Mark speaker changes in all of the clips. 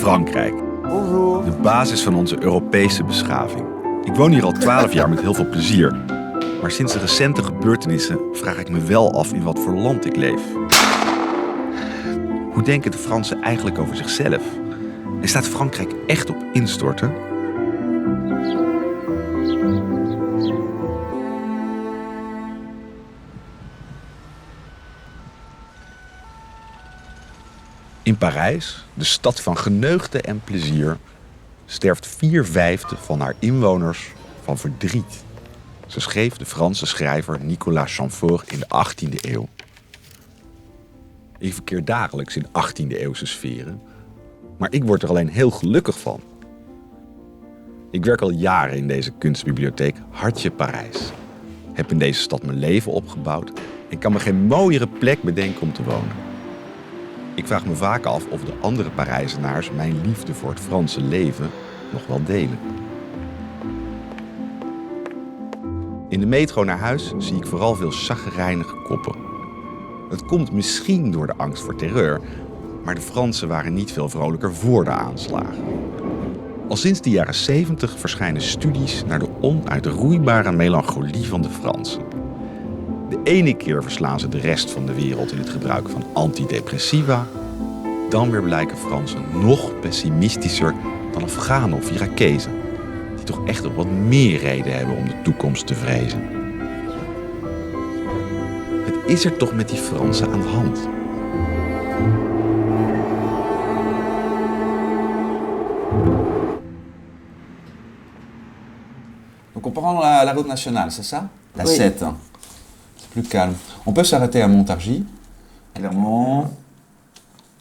Speaker 1: Frankrijk.
Speaker 2: Bonjour.
Speaker 1: De basis van onze Europese beschaving. Ik woon hier al 12 jaar met heel veel plezier. Maar sinds de recente gebeurtenissen vraag ik me wel af in wat voor land ik leef. Hoe denken de Fransen eigenlijk over zichzelf? En staat Frankrijk echt op instorten? In Parijs, de stad van geneugde en plezier, sterft 4/5 van haar inwoners van verdriet. Zo schreef de Franse schrijver Nicolas Chamfort in de 18e eeuw. Ik verkeer dagelijks in 18e-eeuwse sferen, maar ik word er alleen heel gelukkig van. Ik werk al jaren in deze kunstbibliotheek Hartje Parijs. Heb in deze stad mijn leven opgebouwd en kan me geen mooiere plek bedenken om te wonen. Ik vraag me vaak af of de andere Parijzenaars mijn liefde voor het Franse leven nog wel delen. In de metro naar huis zie ik vooral veel chagrijnige koppen. Het komt misschien door de angst voor terreur, maar de Fransen waren niet veel vrolijker voor de aanslagen. Al sinds de jaren 70 verschijnen studies naar de onuitroeibare melancholie van de Fransen. De ene keer verslaan ze de rest van de wereld in het gebruik van antidepressiva. Dan weer blijken Fransen nog pessimistischer dan Afghanen of Irakezen, die toch echt nog wat meer reden hebben om de toekomst te vrezen. Het is er toch met die Fransen aan de hand?
Speaker 2: Donc on prend la route nationale, c'est ça? La
Speaker 3: Oui.
Speaker 2: 7. C'est plus calme. On peut s'arrêter à Montargis, Clermont,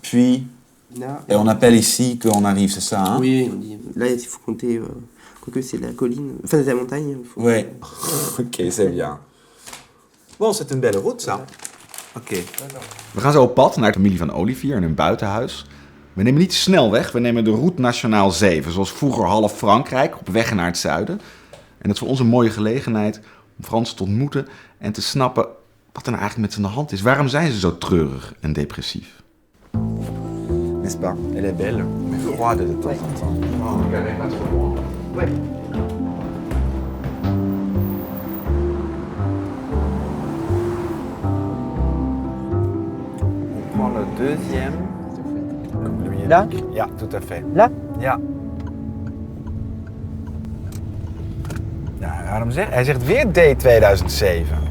Speaker 2: puis...
Speaker 3: Là,
Speaker 2: Et on appelle ici qu'on arrive, c'est ça, hein?
Speaker 3: oui, on dit. Là, il faut compter. Quoique c'est la colline. Enfin, c'est la montagne.
Speaker 2: Ouais. Ok, c'est bien. Bon, c'est une belle route, ça. Ok.
Speaker 1: We gaan zo op pad naar de familie van Olivier in hun buitenhuis. We nemen niet snel weg, we nemen de Route Nationale 7, zoals vroeger half Frankrijk, op weg naar het zuiden. En dat is voor ons een mooie gelegenheid om Fransen te ontmoeten en te snappen wat er nou eigenlijk met ze aan de hand is. Waarom zijn ze zo treurig en depressief?
Speaker 2: N'est-ce pas? Elle est belle, mais froide de temps en temps. Oh, regardez pas trop loin.
Speaker 3: Ouais.
Speaker 2: On prend le deuxième.
Speaker 3: Là?
Speaker 2: Ja, tout à fait.
Speaker 3: Là?
Speaker 2: Ja. Ja, waarom zegt hij zegt weer D 2007?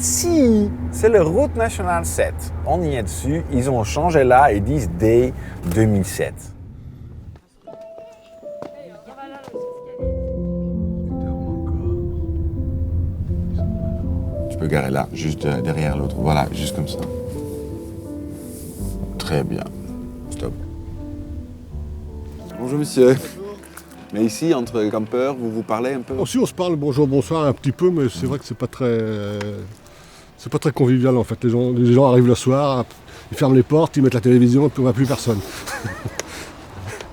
Speaker 2: Si, c'est le Route Nationale 7. On y est dessus. Ils ont changé là et disent D 2007. Tu peux garer là, juste derrière l'autre. Voilà, juste comme ça. Très bien. Stop.
Speaker 4: Bonjour monsieur. Mais ici, entre campeurs, vous vous parlez un peu?
Speaker 5: Aussi, on se parle bonjour, bonsoir un petit peu, mais c'est vrai que c'est pas très convivial en fait. Les gens arrivent le soir, ils ferment les portes, ils mettent la télévision et puis on voit plus personne.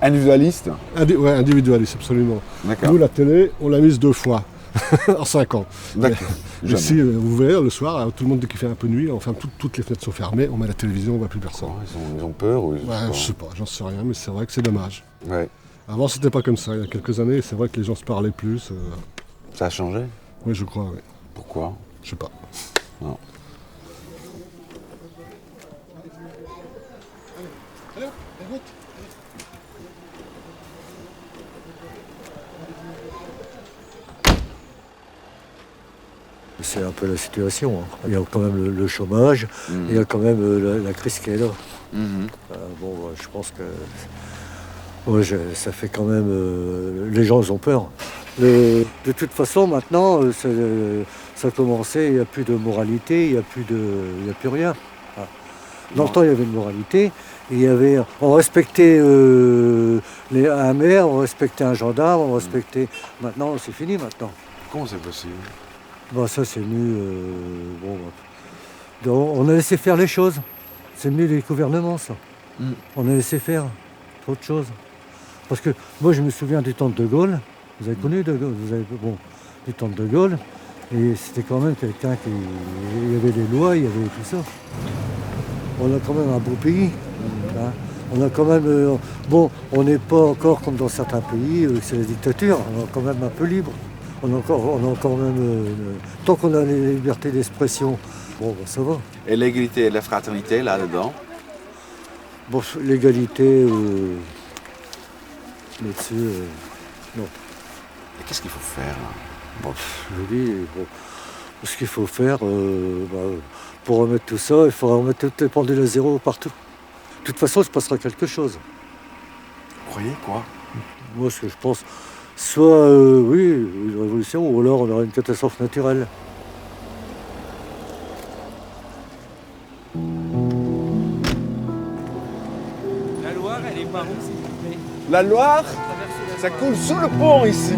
Speaker 4: Individualiste?
Speaker 5: Ouais, individualiste, absolument.
Speaker 4: D'accord.
Speaker 5: Nous, la télé, on l'a mise 2 fois en 5 ans.
Speaker 4: D'accord.
Speaker 5: Mais si vous verrez, le soir, tout le monde, dès qu'il fait un peu nuit, enfin toutes les fenêtres sont fermées, on met la télévision, on voit plus personne.
Speaker 4: Ils ont peur ou
Speaker 5: Ouais, je sais pas, j'en sais rien, mais c'est vrai que c'est dommage.
Speaker 4: Ouais.
Speaker 5: Avant, c'était pas comme ça. Il y a quelques années, c'est vrai que les gens se parlaient plus.
Speaker 4: Ça a changé?
Speaker 5: Oui, je crois, oui.
Speaker 4: Pourquoi?
Speaker 5: Je sais pas.
Speaker 4: Non.
Speaker 6: C'est un peu la situation. Hein. Il y a quand même le chômage, il y a quand même la crise qui est là. Je pense que ça fait quand même... les gens ils ont peur. De toute façon, maintenant, ça a commencé, il n'y a plus de moralité, il n'y a plus rien. Ah. Dans le temps, il y avait une moralité. On respectait un maire, on respectait un gendarme, on respectait... Maintenant, c'est fini maintenant.
Speaker 4: Comment c'est possible?
Speaker 6: Ça c'est venu... on a laissé faire les choses. C'est venu des gouvernements, ça. On a laissé faire trop de choses. Parce que moi je me souviens du temps de Gaulle. Vous avez connu de Gaulle? Du temps de Gaulle. Et c'était quand même quelqu'un qui... Il y avait des lois, il y avait tout ça. On a quand même un beau pays. Hein. On a quand même, bon, on n'est pas encore comme dans certains pays, c'est la dictature, on est quand même un peu libre. On a quand même, tant qu'on a les libertés d'expression, bon, ben, ça va.
Speaker 4: Et l'égalité et la fraternité là-dedans?
Speaker 6: Bon, l'égalité, là-dessus, non.
Speaker 4: Et qu'est-ce qu'il faut faire là?
Speaker 6: Bon, je dis, bon, ce qu'il faut faire, pour remettre tout ça, il faut remettre toutes les pendules à zéro partout. De toute façon, il se passera quelque chose.
Speaker 4: Vous croyez quoi?
Speaker 6: Moi, ce que je pense, soit, oui, une révolution, ou alors on aura une catastrophe naturelle.
Speaker 2: La Loire, elle est par où, s'il vous plaît?
Speaker 4: La Loire, ça coule sous le pont ici.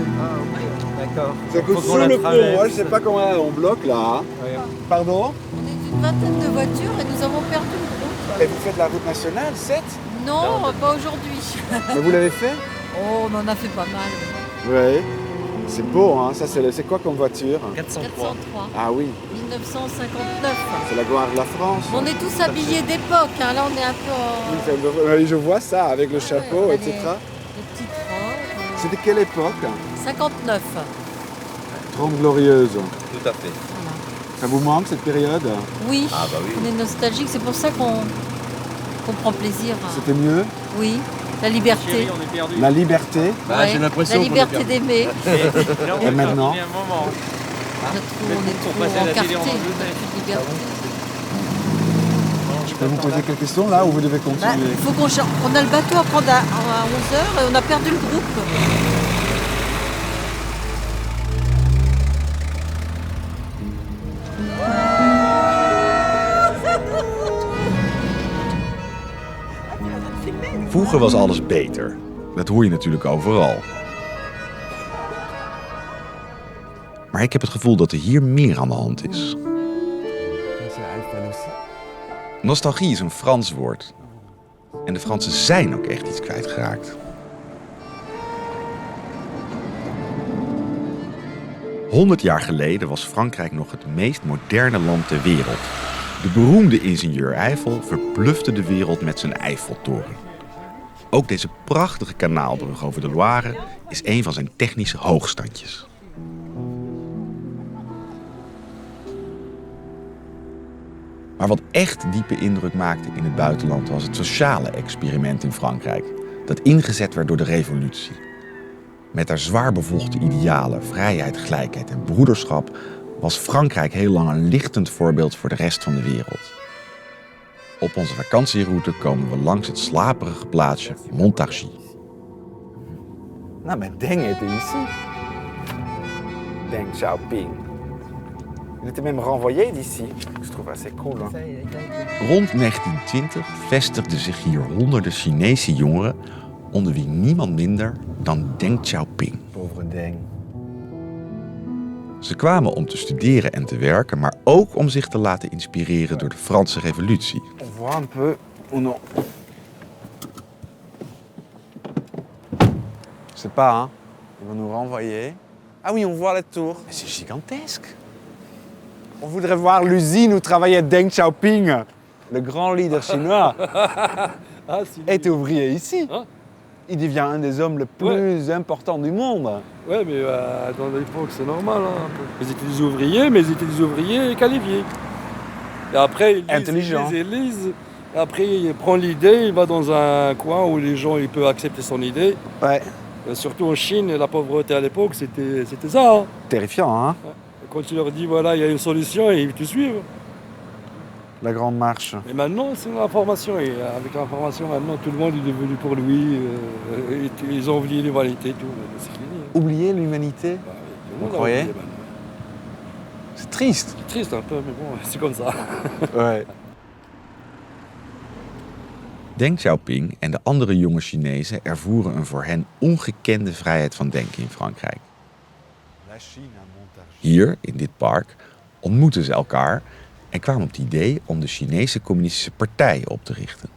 Speaker 2: D'accord.
Speaker 4: Ça coule sous le pont. Moi, je sais pas comment on bloque là. Hein.
Speaker 2: Ouais.
Speaker 4: Pardon?
Speaker 7: On est une vingtaine de voitures et nous avons perdu le groupe.
Speaker 4: Et vous faites la route nationale 7?
Speaker 7: Non, pas aujourd'hui.
Speaker 4: Mais vous l'avez fait?
Speaker 7: Oh, on en a fait pas mal.
Speaker 4: Oui. C'est beau, hein. Ça, c'est quoi comme voiture?
Speaker 7: 403.
Speaker 4: Ah oui,
Speaker 7: 1959.
Speaker 4: c'est la gloire de la France.
Speaker 7: On est tous habillés d'époque. Hein. Là, on est un peu en...
Speaker 4: Oui, je vois ça avec le chapeau,
Speaker 7: Ouais,
Speaker 4: etc.
Speaker 7: Les petites robes.
Speaker 4: C'était quelle époque?
Speaker 7: 59.
Speaker 4: 30 glorieuse.
Speaker 1: Tout à fait.
Speaker 7: Voilà.
Speaker 4: Ça vous manque cette période?
Speaker 7: Oui,
Speaker 1: Ah bah oui.
Speaker 7: on est nostalgique. C'est pour ça qu'on prend plaisir.
Speaker 4: C'était mieux?
Speaker 7: Oui, la liberté.
Speaker 2: on est perdu.
Speaker 4: La liberté.
Speaker 7: Ouais, la liberté d'aimer.
Speaker 4: Et maintenant?
Speaker 2: un moment.
Speaker 7: On est trop
Speaker 2: passer à la
Speaker 7: encarté.
Speaker 2: télé, on en veut,
Speaker 7: On a plus de liberté.
Speaker 4: Je peux vous poser quelques questions là ou vous devez
Speaker 7: Bah,
Speaker 4: continuer?
Speaker 7: il faut on a le bateau à prendre à 11h et on a perdu le groupe.
Speaker 1: Vroeger was alles beter. Dat hoor je natuurlijk overal. Maar ik heb het gevoel dat er hier meer aan de hand is. Nostalgie is een Frans woord. En de Fransen zijn ook echt iets kwijtgeraakt. 100 jaar geleden was Frankrijk nog het meest moderne land ter wereld. De beroemde ingenieur Eiffel verblufte de wereld met zijn Eiffeltoren. Ook deze prachtige kanaalbrug over de Loire is een van zijn technische hoogstandjes. Maar wat echt diepe indruk maakte in het buitenland was het sociale experiment in Frankrijk, dat ingezet werd door de revolutie. Met haar zwaar bevochten idealen, vrijheid, gelijkheid en broederschap was Frankrijk heel lang een lichtend voorbeeld voor de rest van de wereld. Op onze vakantieroute komen we langs het slaperige plaatsje Montargis.
Speaker 2: Non, mais Deng était ici. Deng Xiaoping. Il était même renvoyé d'ici. Je trouve assez cool. Hein.
Speaker 1: Rond 1920 vestigden zich hier honderden Chinese jongeren, onder wie niemand minder dan Deng Xiaoping.
Speaker 2: Pauvre Deng.
Speaker 1: Ze kwamen om te studeren en te werken, maar ook om zich te laten inspireren door de Franse Revolutie.
Speaker 2: On voit un peu ou non. Je sais pas, hein. Ils vont nous renvoyer. Ah oui, on voit la tour. Mais c'est gigantesque. On voudrait voir l'usine où travaillait Deng Xiaoping, le grand leader chinois. Est ouvrier ici.
Speaker 8: Hein?
Speaker 2: Il devient un des hommes les plus importants du monde.
Speaker 8: Ouais, mais dans l'époque, c'est normal. Hein. Ils étaient des ouvriers, mais ils étaient des ouvriers qualifiés. Et après, ils
Speaker 2: Intelligent.
Speaker 8: Ils lisent. Et après, il prend l'idée, il va dans un coin où les gens ils peuvent accepter son idée.
Speaker 2: Ouais.
Speaker 8: Et surtout en Chine, la pauvreté à l'époque, c'était ça. Hein.
Speaker 2: Terrifiant, hein.
Speaker 8: Et quand tu leur dis, voilà, il y a une solution, ils te suivent.
Speaker 2: La grande marche.
Speaker 8: Et maintenant, c'est l'information. Et avec l'information, maintenant, tout le monde est devenu pour lui. Ils ont oublié l'humanité et tout. C'est fini.
Speaker 2: Oublier l'humanité.
Speaker 8: Bah, tout le
Speaker 2: Vous
Speaker 8: monde a
Speaker 2: croyez?
Speaker 8: oublié maintenant.
Speaker 2: C'est triste.
Speaker 8: C'est triste un peu, mais bon, c'est comme ça.
Speaker 2: Ouais.
Speaker 1: Deng Xiaoping en de andere jonge Chinezen ervoeren een voor hen ongekende vrijheid van denken in Frankrijk. Hier, in dit park, ontmoetten ze elkaar en kwamen op het idee om de Chinese Communistische Partij op te richten.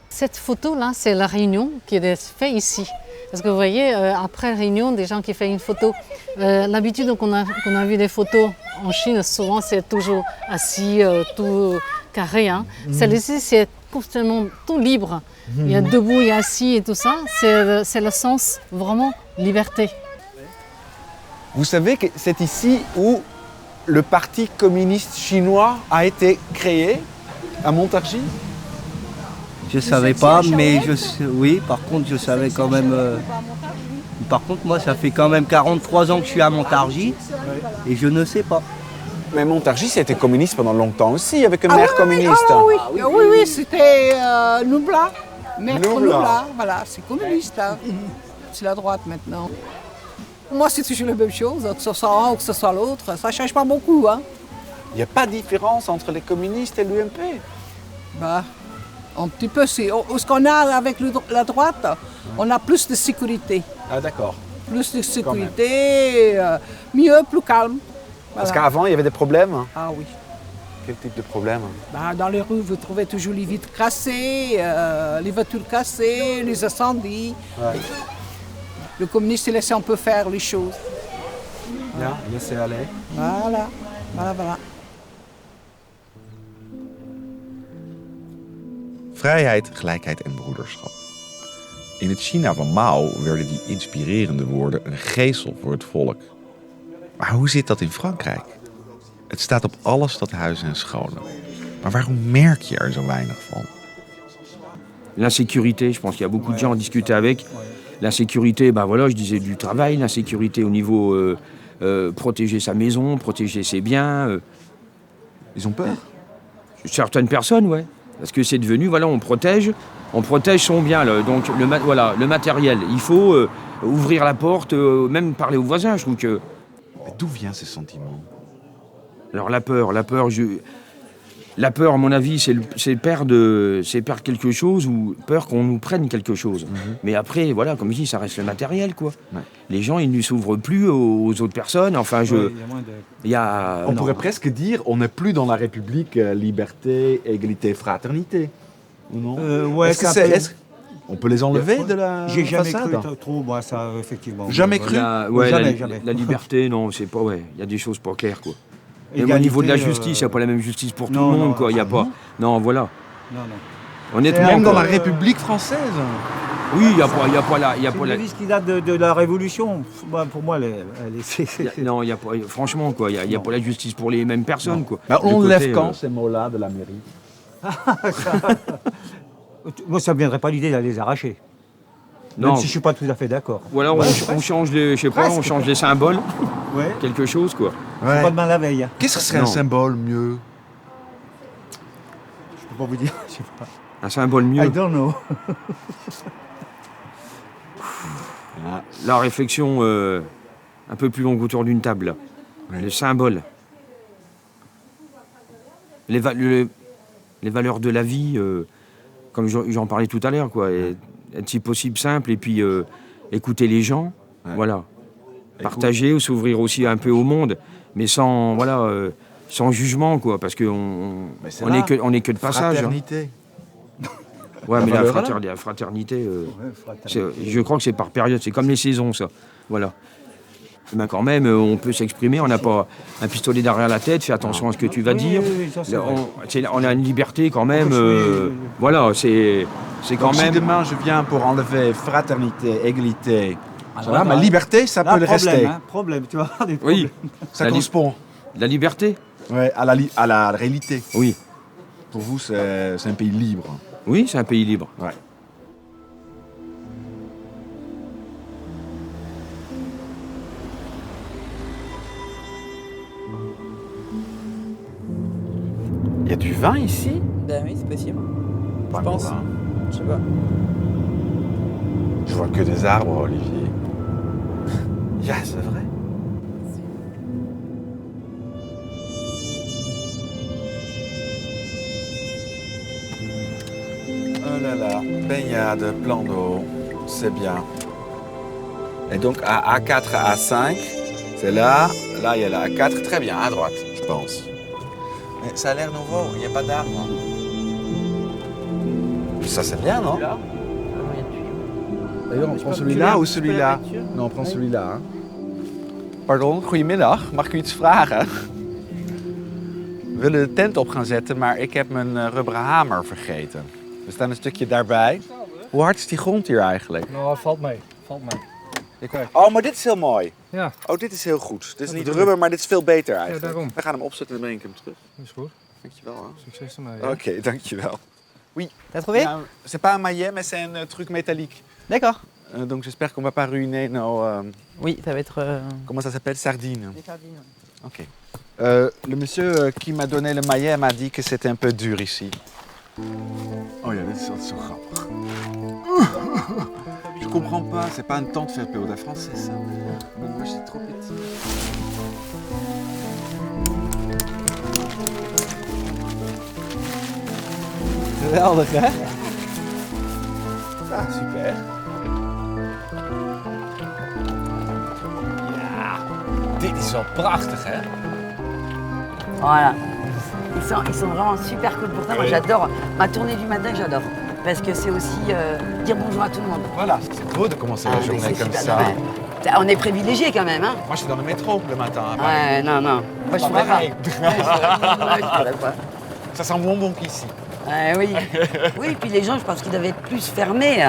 Speaker 9: Cette photo-là, c'est la réunion qui est faite ici. Parce que vous voyez, après la réunion, des gens qui font une photo. L'habitude qu'on a vu des photos en Chine, souvent c'est toujours assis, tout carré. Hein. Celle-ci, c'est tellement tout libre. Il y a debout, il y a assis et tout ça. C'est le sens vraiment liberté.
Speaker 2: Vous savez que c'est ici où le Parti communiste chinois a été créé, à Montargis?
Speaker 10: Je savais pas, mais oui, par contre, je savais quand même. Par contre, moi, ça fait quand même 43 ans que je suis à Montargis et je ne sais pas.
Speaker 2: Mais Montargis, c'était communiste pendant longtemps aussi, avec un maire communiste.
Speaker 11: Oui, c'était Nubla. Maître
Speaker 2: Nubla.
Speaker 11: Nubla, voilà, c'est communiste. Hein. C'est la droite maintenant. Moi, c'est toujours la même chose, que ce soit un ou que ce soit l'autre, ça ne change pas beaucoup. Hein.
Speaker 2: Il n'y a pas de différence entre les communistes et l'UMP.
Speaker 11: Bah, un petit peu, c'est ce qu'on a avec la droite, on a plus de sécurité.
Speaker 2: Ah d'accord.
Speaker 11: Plus de sécurité, mieux, plus calme.
Speaker 2: Parce
Speaker 11: Voilà.
Speaker 2: qu'avant, il y avait des problèmes.
Speaker 11: Ah oui.
Speaker 2: Quel type de problème?
Speaker 11: Bah, dans les rues, vous trouvez toujours les vitres cassées, les voitures cassées, les incendies.
Speaker 2: Ouais.
Speaker 11: Le communiste laissait un peu faire les choses.
Speaker 2: Ja, laissez aller.
Speaker 11: Voilà, voilà.
Speaker 1: Vrijheid, gelijkheid en broederschap. In het China van Mao werden die inspirerende woorden een geesel voor het volk. Maar hoe zit dat in Frankrijk? Het staat op alle stadhuizen en scholen. Maar waarom merk je er zo weinig van?
Speaker 12: L'insécurité, je pense qu'il y a beaucoup de gens à discuter avec. L'insécurité, ben voilà, je disais du travail, l'insécurité au niveau protéger sa maison, protéger ses biens.
Speaker 1: Ils ont peur?
Speaker 12: Certaines personnes, ouais. Parce que c'est devenu, voilà, on protège son bien. Là. Donc le matériel, il faut ouvrir la porte, même parler aux voisins, je trouve que...
Speaker 1: Mais d'où viennent ces sentiments?
Speaker 12: Alors la peur, à mon avis, c'est perdre quelque chose ou peur qu'on nous prenne quelque chose. Mm-hmm. Mais après, voilà, comme je dis, ça reste le matériel, quoi. Ouais. Les gens, ils ne s'ouvrent plus aux autres personnes. Enfin,
Speaker 1: On pourrait presque dire, on n'est plus dans la République liberté, égalité, fraternité. Ou non?
Speaker 10: Ouais,
Speaker 1: on peut les enlever de la
Speaker 10: J'ai jamais
Speaker 1: façade?
Speaker 10: cru trop, moi, ça, effectivement.
Speaker 1: Jamais cru?
Speaker 12: Jamais. La liberté, non, c'est pas... Ouais, il y a des choses pas claires, quoi. Même au niveau de la justice, il n'y a pas la même justice pour tout le monde, quoi. Il y a pas... Non, voilà.
Speaker 10: Non.
Speaker 12: Honnêtement...
Speaker 1: Même dans la République française?
Speaker 12: Oui, il n'y a pas la...
Speaker 10: C'est une devise qui date de la Révolution. Pour moi,
Speaker 12: Non, il n'y a pas... Franchement, quoi, il n'y a pas la justice pour les mêmes personnes, quoi.
Speaker 1: Bah, on lève quand ces mots-là de la mairie?
Speaker 10: Moi, ça ne me viendrait pas l'idée d'aller les arracher.
Speaker 12: Non.
Speaker 10: Même si je ne suis pas tout à fait d'accord.
Speaker 12: Ou alors on change les, je sais pas, on change les symboles.
Speaker 10: Ouais.
Speaker 12: Quelque chose, quoi.
Speaker 10: Ouais. Pas demain la veille.
Speaker 1: Qu'est-ce que serait un symbole mieux?
Speaker 10: Je peux pas vous dire, je sais pas.
Speaker 12: Un symbole mieux.
Speaker 10: I don't know.
Speaker 12: La réflexion un peu plus longue autour d'une table. Ouais. Le symbole. Les valeurs de la vie, comme j'en parlais tout à l'heure, quoi. Être si possible simple et puis écouter les gens, voilà. Partager ou s'ouvrir aussi un peu au monde, mais sans jugement, quoi, parce qu'on est que de passage.
Speaker 1: Fraternité.
Speaker 12: Hein. Ouais, mais la fraternité, je crois que c'est par période, c'est comme les saisons, ça. Voilà. Mais quand même, on peut s'exprimer, on n'a pas un pistolet derrière la tête, fais attention à ce que tu vas dire. On a une liberté quand même, voilà, c'est quand même...
Speaker 1: Si demain je viens pour enlever fraternité, égalité, ma liberté, ça peut le rester.
Speaker 10: Problème, tu vois, des problèmes.
Speaker 12: Oui.
Speaker 1: Ça correspond.
Speaker 12: La liberté?
Speaker 1: Ouais, à la réalité.
Speaker 12: Oui.
Speaker 1: Pour vous, c'est un pays libre.
Speaker 12: Oui, c'est un pays libre.
Speaker 1: Ouais.
Speaker 2: Il y a du vin ici?
Speaker 7: Ben oui, c'est possible.
Speaker 1: Pas
Speaker 7: Je pense.
Speaker 1: vin.
Speaker 7: Je sais pas.
Speaker 1: Je vois que des arbres, Olivier.
Speaker 2: Ja, c'est vrai. Oh là là, baignade, plan d'eau, c'est bien. Et donc à A4 à A5, c'est là, il y a la A4, très bien, à droite, je pense. Mais ça a l'air nouveau, il n'y a pas d'arbre. Ça c'est bien, non? D'ailleurs, on prend celui-là ou celui-là? Non, on prend celui-là. Hein. Pardon, goedemiddag. Mag ik u iets vragen? We willen de tent op gaan zetten, maar ik heb mijn rubberen hamer vergeten. We staan een stukje daarbij. Hoe hard is die grond hier eigenlijk?
Speaker 8: Nou, valt mee.
Speaker 2: Oh, maar dit is heel mooi.
Speaker 8: Ja.
Speaker 2: Oh, dit is heel goed. Dit is niet rubber, maar dit is veel beter eigenlijk.
Speaker 8: Ja, daarom.
Speaker 2: We gaan hem opzetten en dan breng ik hem terug.
Speaker 8: Dat is goed.
Speaker 2: Dankjewel. Hè.
Speaker 8: Succes ermee.
Speaker 2: Ok, dankjewel. Oui.
Speaker 13: T'as trouvé?
Speaker 2: C'est pas un maillet, mais c'est un truc métallique.
Speaker 13: D'accord.
Speaker 2: Donc j'espère qu'on va pas ruiner nos...
Speaker 13: Oui, ça va être...
Speaker 2: Comment ça s'appelle? Sardines.
Speaker 13: Des sardines.
Speaker 2: Ok. Le monsieur qui m'a donné le maillet m'a dit que c'était un peu dur ici. Oh ja, dit is altijd zo grappig. Je comprends pas, c'est pas un temps de faire période français ça. Mais moi je suis trop petit.
Speaker 13: Geweldig, hè?
Speaker 2: Ah, super. Ja, dit is wel prachtig, hè?
Speaker 14: Voilà. Ils sont vraiment super cool pour ça. Moi, j'adore. Ma tournée du matin, j'adore. Parce que c'est aussi dire bonjour à tout le monde.
Speaker 2: Voilà, c'est beau de commencer la journée comme ça.
Speaker 14: On est privilégiés quand même, hein.
Speaker 2: Moi, je suis dans le métro le matin.
Speaker 14: Ouais, non. Moi, je pourrais pas.
Speaker 2: Ça sent bonbon qu'ici.
Speaker 14: Oui. Oui, puis les gens, je pense qu'ils doivent être plus fermés.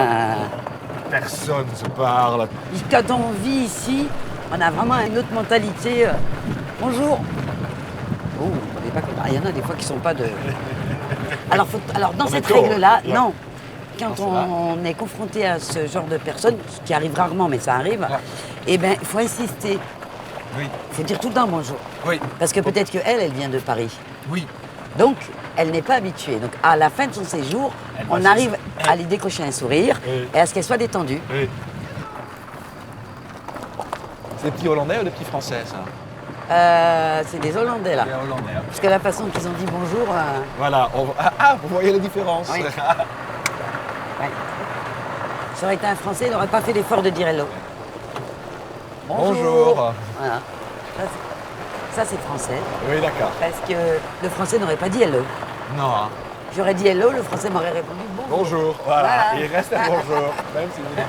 Speaker 2: Personne ne se parle.
Speaker 14: Quand on vit ici, on a vraiment une autre mentalité. Bonjour. Oh, on n'est pas comme... Il y en a des fois qui ne sont pas de... Alors dans cette règle-là, non. Quand on est confronté à ce genre de personnes, ce qui arrive rarement, mais ça arrive, eh bien, il faut insister.
Speaker 2: Oui.
Speaker 14: Il faut dire tout le temps bonjour.
Speaker 2: Oui.
Speaker 14: Parce que peut-être qu'elle vient de Paris.
Speaker 2: Oui.
Speaker 14: Donc, elle n'est pas habituée. Donc, à la fin de son séjour, on arrive à lui décrocher un sourire et à ce qu'elle soit détendue.
Speaker 2: Oui. C'est des petits Hollandais ou des petits Français, ça?
Speaker 14: C'est des Hollandais, là.
Speaker 2: Des Hollandais. Hein.
Speaker 14: Parce que la façon qu'ils ont dit bonjour...
Speaker 2: Voilà. Vous voyez la différence.
Speaker 14: Oui. Ouais. Ça aurait été un Français, il n'aurait pas fait l'effort de dire hello.
Speaker 2: Bonjour.
Speaker 14: Voilà. Ça, c'est français.
Speaker 2: Oui, d'accord.
Speaker 14: Parce que le français n'aurait pas dit hello.
Speaker 2: Non. Hein.
Speaker 14: J'aurais dit hello, le français m'aurait répondu bonjour.
Speaker 2: Bonjour. Voilà. Il reste un bonjour. Même si vous dites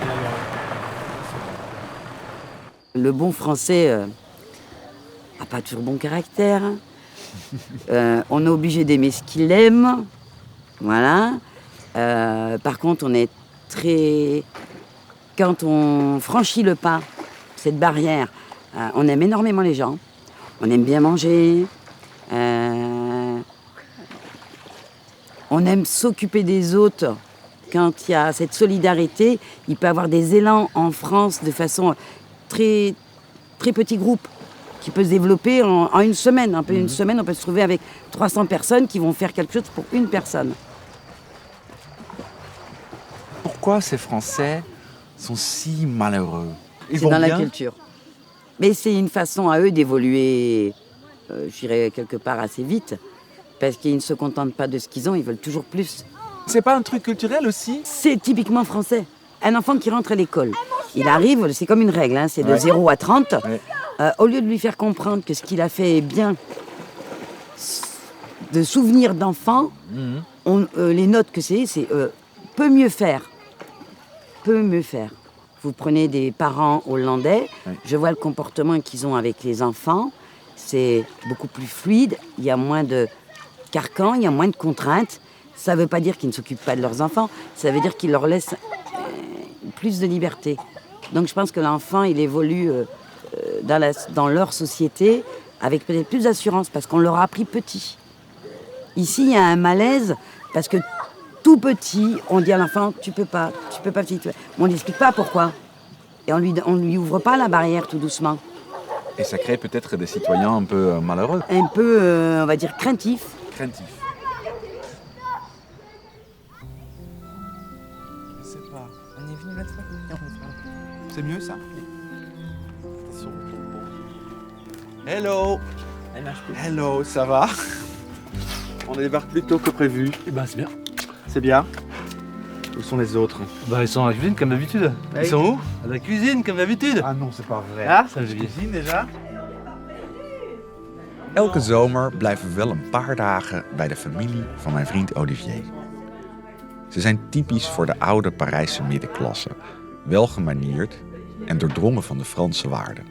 Speaker 14: Le bon français n'a pas toujours bon caractère. On est obligé d'aimer ce qu'il aime. Voilà. Par contre, on est très... Quand on franchit le pas, cette barrière, on aime énormément les gens. On aime bien manger. On aime s'occuper des autres. Quand il y a cette solidarité, il peut y avoir des élans en France de façon très, très petit groupe qui peut se développer en une semaine. Une semaine, on peut se trouver avec 300 personnes qui vont faire quelque chose pour une personne.
Speaker 1: Pourquoi ces Français sont si malheureux? Ils
Speaker 14: C'est
Speaker 1: vont
Speaker 14: dans
Speaker 1: bien
Speaker 14: la culture. Mais c'est une façon à eux d'évoluer, je dirais, quelque part assez vite. Parce qu'ils ne se contentent pas de ce qu'ils ont, ils veulent toujours plus.
Speaker 2: C'est pas un truc culturel aussi?
Speaker 14: C'est typiquement français. Un enfant qui rentre à l'école, il arrive, c'est comme une règle, hein, c'est de 0 à 30. Au lieu de lui faire comprendre que ce qu'il a fait est bien, de souvenirs d'enfant, les notes que c'est peut mieux faire. Peut mieux faire. Vous prenez des parents hollandais, je vois le comportement qu'ils ont avec les enfants, c'est beaucoup plus fluide, il y a moins de carcans, il y a moins de contraintes. Ça ne veut pas dire qu'ils ne s'occupent pas de leurs enfants, ça veut dire qu'ils leur laissent plus de liberté. Donc je pense que l'enfant, il évolue dans leur société avec peut-être plus d'assurance parce qu'on leur a appris petit. Ici, il y a un malaise parce que tout petit, on dit à l'enfant, tu peux pas, petit. On n'explique pas pourquoi. Et on lui ouvre pas la barrière tout doucement.
Speaker 1: Et ça crée peut-être des citoyens un peu malheureux.
Speaker 14: Un peu, on va dire, craintifs.
Speaker 1: Craintifs.
Speaker 2: Je sais pas. On est venu mettre ça? C'est mieux ça? Hello. Hello, ça va? On débarque plus tôt que prévu.
Speaker 8: Eh ben, c'est bien.
Speaker 2: C'est bien. Où sont les autres?
Speaker 8: Bah, ils sont à la cuisine comme d'habitude.
Speaker 2: Ils sont où?
Speaker 8: À la cuisine comme d'habitude.
Speaker 2: Ah non, c'est pas vrai.
Speaker 8: Ah,
Speaker 2: ça je cuisine déjà.
Speaker 1: Elke zomer blijven we wel een paar dagen bij de familie van mijn vriend Olivier. Ze zijn typisch voor de oude Parijse middenklasse, welgemanierd en doordrongen van de Franse waarden.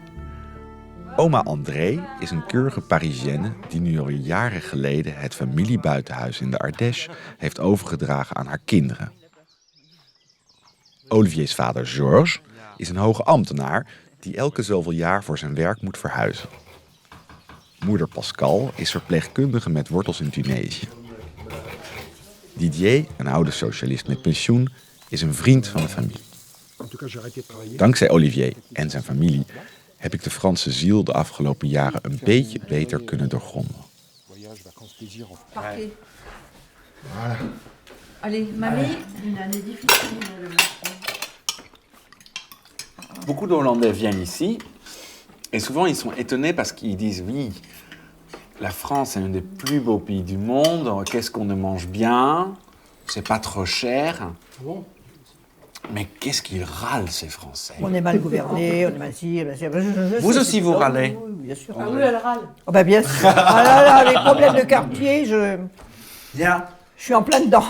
Speaker 1: Oma André is een keurige Parisienne die nu al jaren geleden het familiebuitenhuis in de Ardèche heeft overgedragen aan haar kinderen. Olivier's vader Georges is een hoge ambtenaar die elke zoveel jaar voor zijn werk moet verhuizen. Moeder Pascal is verpleegkundige met wortels in Tunesië. Didier, een oude socialist met pensioen, is een vriend van de familie. Dankzij Olivier en zijn familie heb ik de Franse ziel de afgelopen jaren een beetje beter kunnen doorgronden.
Speaker 7: Parfait. Allez, mamie, une année difficile.
Speaker 2: Beaucoup d'Hollandais viennent ici et souvent ils sont étonnés parce qu'ils disent oui, la France est un des plus beaux pays du monde, qu'est-ce qu'on mange bien, c'est pas trop cher. Mais qu'est-ce qu'ils râlent ces Français?
Speaker 15: On est mal gouverné, on est mal ci,
Speaker 2: Vous aussi vous râlez?
Speaker 15: Oui, bien sûr.
Speaker 7: Ah oui, elle râle.
Speaker 15: Oh bah bien sûr. Ah là là, les problèmes de quartier, je suis en plein dedans.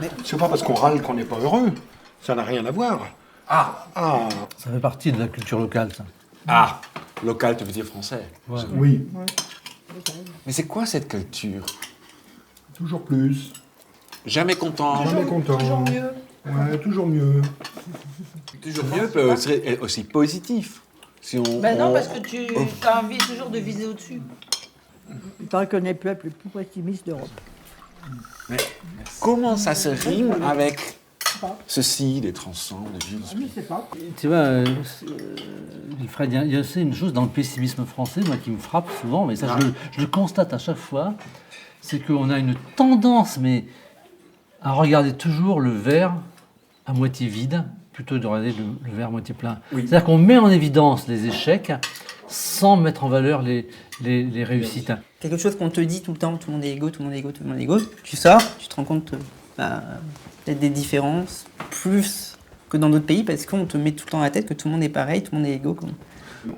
Speaker 5: Mais c'est pas parce qu'on râle qu'on n'est pas heureux. Ça n'a rien à voir.
Speaker 2: Ah.
Speaker 16: Ça fait partie de la culture locale, ça.
Speaker 2: Ah, local, tu veux dire français?
Speaker 16: Ouais.
Speaker 5: Oui.
Speaker 2: Mais c'est quoi cette culture?
Speaker 5: Toujours plus.
Speaker 2: Jamais content.
Speaker 5: Jamais content.
Speaker 7: Toujours mieux.
Speaker 5: Ouais, toujours mieux.
Speaker 2: Toujours mieux peut être aussi positif. Si on,
Speaker 7: Ben non, parce que tu as envie toujours de viser au-dessus.
Speaker 15: Il paraît qu'on est le peuple le plus pessimiste d'Europe.
Speaker 2: Mais comment ça se rime avec ceci, d'être ensemble, de vivre?
Speaker 15: Je ne sais pas.
Speaker 16: Tu vois, Wilfred, il y a aussi une chose dans le pessimisme français, moi, qui me frappe souvent, mais ça, je le constate à chaque fois, c'est qu'on a une tendance, mais à regarder toujours le verre à moitié vide, plutôt que de regarder le verre à moitié plein.
Speaker 12: Oui.
Speaker 16: C'est-à-dire qu'on met en évidence les échecs sans mettre en valeur les réussites.
Speaker 13: Quelque chose qu'on te dit tout le temps, tout le monde est égaux, tout le monde est égaux, tout le monde est égaux. Tu sors, tu te rends compte peut-être des différences, plus que dans d'autres pays, parce qu'on te met tout le temps à la tête que tout le monde est pareil, tout le monde est égaux.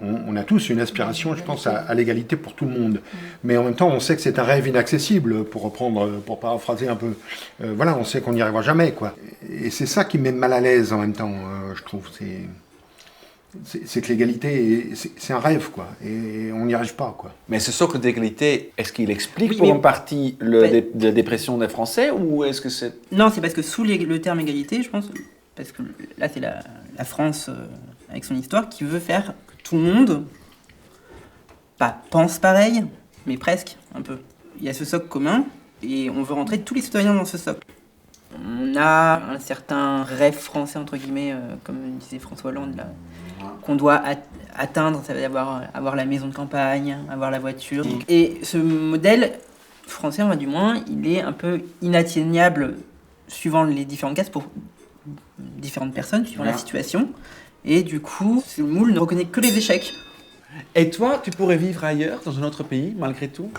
Speaker 5: On a tous une aspiration, je pense, à l'égalité pour tout le monde. Mais en même temps, on sait que c'est un rêve inaccessible, pour paraphraser un peu. Voilà, on sait qu'on n'y arrivera jamais, quoi. Et c'est ça qui me met mal à l'aise en même temps, je trouve. C'est que l'égalité, c'est un rêve, quoi. Et on n'y arrive pas, quoi.
Speaker 2: Mais ce socle d'égalité, est-ce qu'il explique pour une partie la dépression des Français ou est-ce que c'est...
Speaker 13: Non, c'est parce que sous le terme égalité, je pense, parce que là c'est la France avec son histoire qui veut faire que tout le monde, pas pense pareil, mais presque, un peu. Il y a ce socle commun et on veut rentrer tous les citoyens dans ce socle. On a un certain rêve français, entre guillemets, comme disait François Hollande, là, qu'on doit atteindre, ça veut dire avoir la maison de campagne, avoir la voiture. Et ce modèle français, du moins, il est un peu inatteignable suivant les différentes cases pour différentes personnes, suivant la situation. Et du coup, ce moule ne reconnaît que les échecs.
Speaker 2: Et toi, tu pourrais vivre ailleurs, dans un autre pays, malgré tout?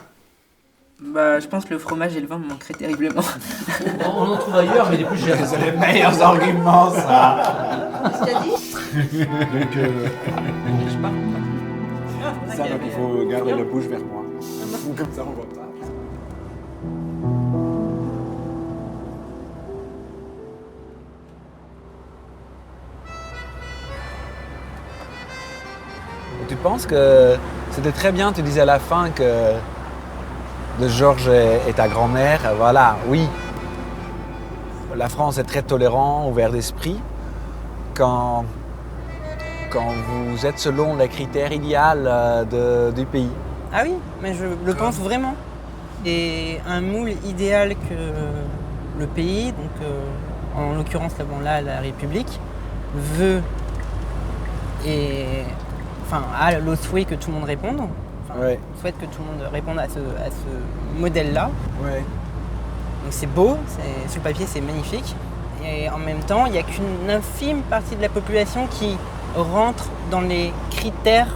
Speaker 13: Bah, je pense que le fromage et le vin me manqueraient terriblement.
Speaker 16: On en trouve ailleurs, mais il est plus cher.
Speaker 2: C'est les meilleurs arguments, ça.
Speaker 7: Qu'est-ce que tu as dit?
Speaker 2: Je parle. Ça, donc il faut garder la bouche vers moi. Comme ça, on voit pas. Tu penses que c'était très bien, tu disais à la fin que de Georges et ta grand-mère, voilà, oui, la France est très tolérante, ouvert d'esprit. Quand vous êtes selon les critères idéaux du pays.
Speaker 13: Ah oui, mais je le pense vraiment. Et un moule idéal que le pays, donc en l'occurrence là, la République, veut et a le souhait que tout le monde réponde. Souhaite que tout le monde réponde à ce modèle-là.
Speaker 2: Ouais.
Speaker 13: Donc c'est beau, sur le papier c'est magnifique. Et en même temps, il n'y a qu'une infime partie de la population qui rentre dans les critères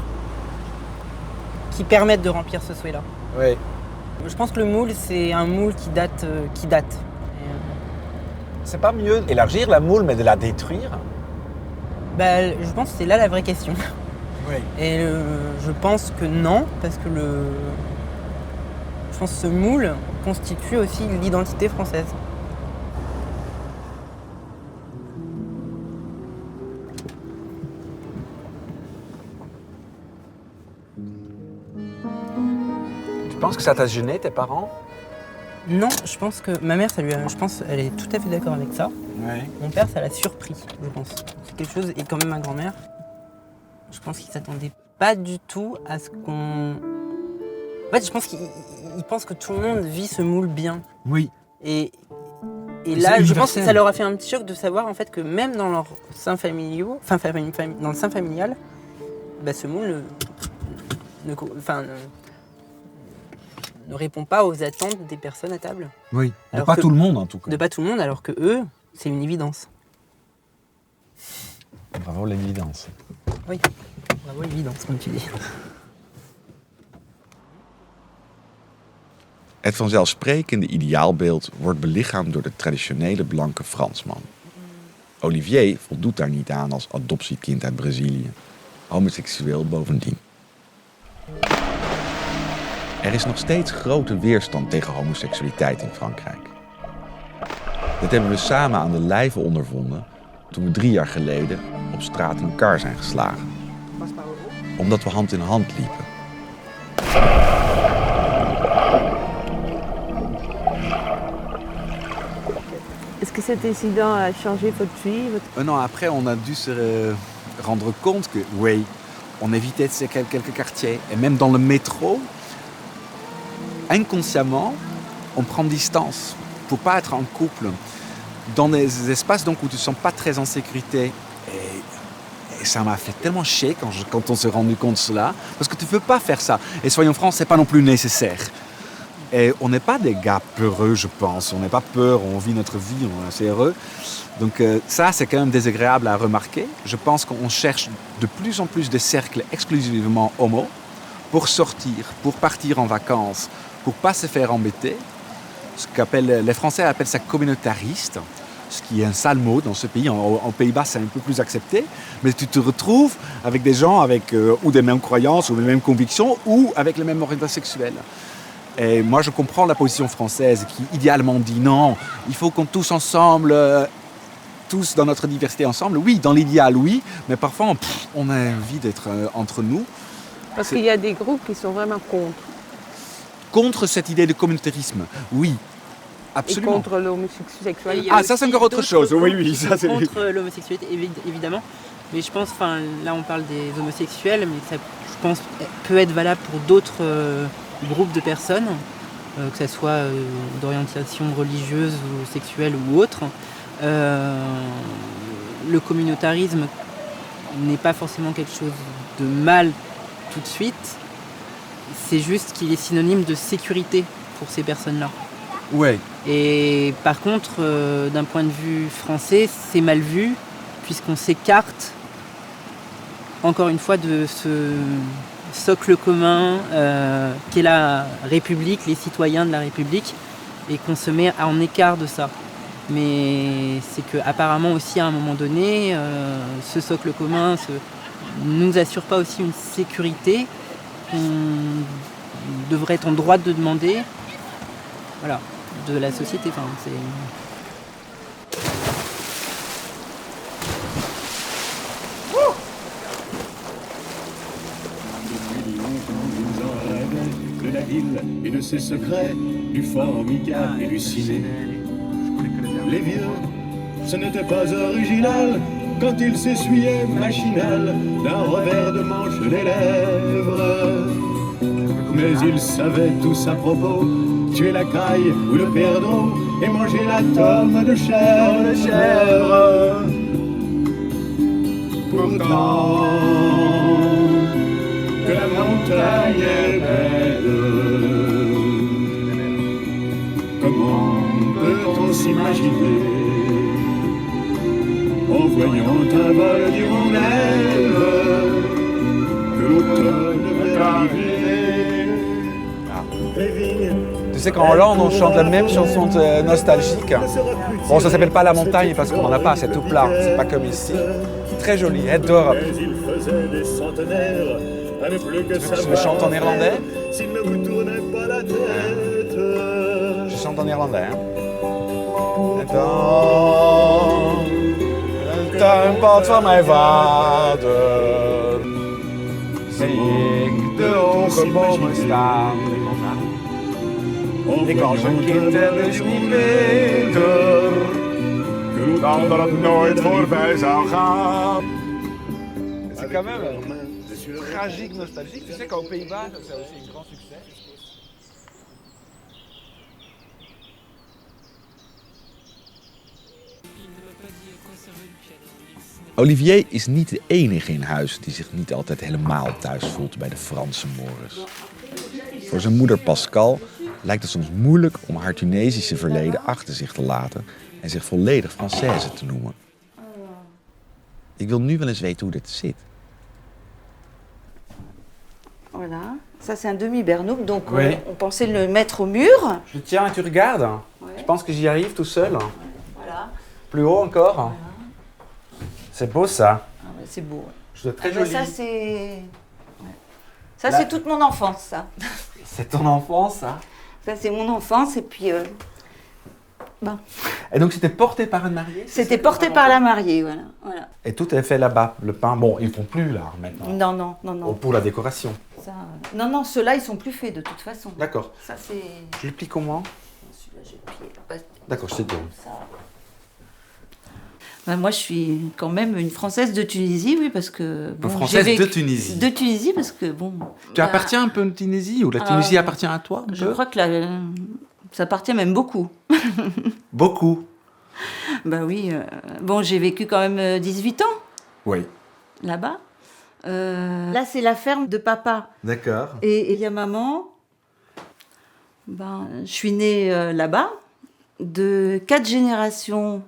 Speaker 13: qui permettent de remplir ce souhait-là.
Speaker 2: Ouais.
Speaker 13: Je pense que le moule, c'est un moule qui date.
Speaker 2: C'est pas mieux d'élargir la moule, mais de la détruire?
Speaker 13: Je pense que c'est là la vraie question.
Speaker 2: Oui.
Speaker 13: Et je pense que non, parce que je pense que ce moule constitue aussi l'identité française.
Speaker 2: penses que ça t'a gêné, tes parents?
Speaker 13: Non, je pense que ma mère, je pense, elle est tout à fait d'accord avec ça.
Speaker 2: Ouais.
Speaker 13: Mon père, ça l'a surpris, je pense. C'est quelque chose, et quand même ma grand-mère, je pense qu'il s'attendait pas du tout à ce qu'on... En fait, je pense qu'il pense que tout le monde vit ce moule bien.
Speaker 2: Oui.
Speaker 13: Et là, je pense que ça leur a fait un petit choc de savoir en fait que même dans leur sein familiaux, dans le sein familial, bah, ce moule ne répond pas aux attentes des personnes à table.
Speaker 2: Oui, de pas tout le monde en tout cas.
Speaker 13: De pas tout le monde, alors que eux, c'est une évidence.
Speaker 2: Bravo l'évidence.
Speaker 13: Oui, bravo l'évidence, comme tu dis.
Speaker 1: Het vanzelfsprekende ideaalbeeld wordt belichaamd door de traditionele blanke Fransman. Olivier voldoet daar niet aan als adoptiekind uit Brazilië. Homoseksueel bovendien. Er is nog steeds grote weerstand tegen homoseksualiteit in Frankrijk. Dit hebben we samen aan de lijve ondervonden toen we 3 jaar geleden op straat in elkaar zijn geslagen. Omdat we hand in hand liepen.
Speaker 17: Est-ce que cet incident a changé votre vie?
Speaker 2: Un an après, on a dû se rendre compte que, oui, on évitait quelques quartiers. Et même dans le métro, inconsciemment, on prend distance pour pas être en couple. Dans des espaces donc, où tu ne te sens pas très en sécurité. Et ça m'a fait tellement chier quand on s'est rendu compte de cela. Parce que tu ne veux pas faire ça. Et soyons francs, ce n'est pas non plus nécessaire. Et on n'est pas des gars peureux, je pense. On n'est pas peur, on vit notre vie, on est assez heureux. Donc ça, c'est quand même désagréable à remarquer. Je pense qu'on cherche de plus en plus de cercles exclusivement homo pour sortir, pour partir en vacances, pour pas se faire embêter. Ce qu'appellent les Français appellent ça communautariste, ce qui est un sale mot dans ce pays. En Pays-Bas, c'est un peu plus accepté. Mais tu te retrouves avec des gens avec ou des mêmes croyances, ou les mêmes convictions, ou avec les mêmes orientations sexuelles. Et moi, je comprends la position française qui, idéalement, dit non, il faut qu'on tous ensemble, tous dans notre diversité ensemble. Oui, dans l'idéal, oui, mais parfois, on a envie d'être entre nous.
Speaker 17: Parce qu'il y a des groupes qui sont vraiment contre.
Speaker 2: Contre cette idée de communautarisme, oui, absolument.
Speaker 17: Et contre l'homosexualité.
Speaker 2: Ah, ça, c'est encore autre chose, oui, ça, c'est...
Speaker 13: Contre l'homosexualité, évidemment. Mais je pense, là, on parle des homosexuels, mais ça, je pense, peut être valable pour d'autres... groupes de personnes, que ce soit d'orientation religieuse ou sexuelle ou autre. Le communautarisme n'est pas forcément quelque chose de mal tout de suite, c'est juste qu'il est synonyme de sécurité pour ces personnes-là.
Speaker 2: Ouais.
Speaker 13: Et par contre, d'un point de vue français, c'est mal vu, puisqu'on s'écarte, encore une fois, de ce socle commun qu'est la République, les citoyens de la République, et qu'on se met en écart de ça. Mais c'est qu'apparemment aussi à un moment donné, ce socle commun ne nous assure pas aussi une sécurité qu'on devrait être en droit de demander, voilà, de la société. Enfin, c'est...
Speaker 18: De la ville et de ses secrets, du formica et du ciné. Les vieux, ce n'était pas original quand ils s'essuyaient machinal d'un revers de manche des lèvres. Mais ils savaient tous à propos tuer la caille ou le perdreau et manger la tome de chèvre. Pourtant, que la montagne est belle, comment peut-on s'imaginer en voyant un vol d'hirondelles que l'automne devrait arriver?
Speaker 2: Tu sais qu'en Hollande, on chante la même chanson nostalgique. Bon, ça s'appelle pas La Montagne parce qu'on n'en a pas, c'est tout plat, c'est pas comme ici. Très joli, Het Dorp. Je chante en néerlandais. Je chante en néerlandais. Het tuinpad van mijn vader zie ik de hoge bomen staan. Ik was een kind en dus niet beter dan dat het nooit voorbij zou gaan. C'est quand même tragique, nostalgique. Tu sais qu'aux Pays-Bas, c'est aussi un grand succès.
Speaker 1: Olivier is niet de enige in huis die zich niet altijd helemaal thuis voelt bij de Franse mores. Voor zijn moeder Pascal lijkt het soms moeilijk om haar Tunesische verleden achter zich te laten en zich volledig Française te noemen. Ik wil nu wel eens weten hoe dit zit.
Speaker 14: Voilà, ça c'est un demi-bernouk, donc
Speaker 2: Oui.
Speaker 14: on pensait le mettre au mur.
Speaker 2: Je tiens et tu regardes.
Speaker 14: Ouais.
Speaker 2: Je pense que j'y arrive tout seul.
Speaker 14: Voilà.
Speaker 2: Plus haut encore.
Speaker 14: Voilà.
Speaker 2: C'est beau ça.
Speaker 14: Ah ouais, c'est beau. Ouais.
Speaker 2: Je dois très
Speaker 14: Ah bah
Speaker 2: joli.
Speaker 14: ça c'est... Ouais. Ça
Speaker 2: Là-
Speaker 14: c'est toute mon enfance, ça.
Speaker 2: C'est ton enfance, ça.
Speaker 14: Ça c'est mon enfance et puis...
Speaker 2: Et donc c'était porté par une mariée?
Speaker 14: C'était porté par la mariée, voilà.
Speaker 2: Et tout est fait là-bas. Le pain, bon, ils ne font plus là maintenant.
Speaker 14: Non.
Speaker 2: Pour la décoration.
Speaker 14: Ça, non, ceux-là ils sont plus faits de toute façon.
Speaker 2: D'accord.
Speaker 14: Ça c'est...
Speaker 2: Je les plie comment?
Speaker 14: Celui-là j'ai plié. Bah,
Speaker 2: D'accord, je sais bien.
Speaker 14: ça. Bah, moi je suis quand même une Française de Tunisie, oui, parce que...
Speaker 2: Une Française
Speaker 14: j'ai
Speaker 2: de Tunisie.
Speaker 14: De Tunisie, parce que bon...
Speaker 2: Tu appartiens un peu à Tunisie ou la Tunisie appartient à toi un
Speaker 14: Je
Speaker 2: peu?
Speaker 14: crois que ça appartient même beaucoup.
Speaker 2: Beaucoup.
Speaker 14: Bah oui, bon, j'ai vécu quand même 18 ans
Speaker 2: Oui.
Speaker 14: là-bas. Là, c'est la ferme de papa.
Speaker 2: D'accord.
Speaker 14: Et il y a maman. Ben, je suis née là-bas, de 4 générations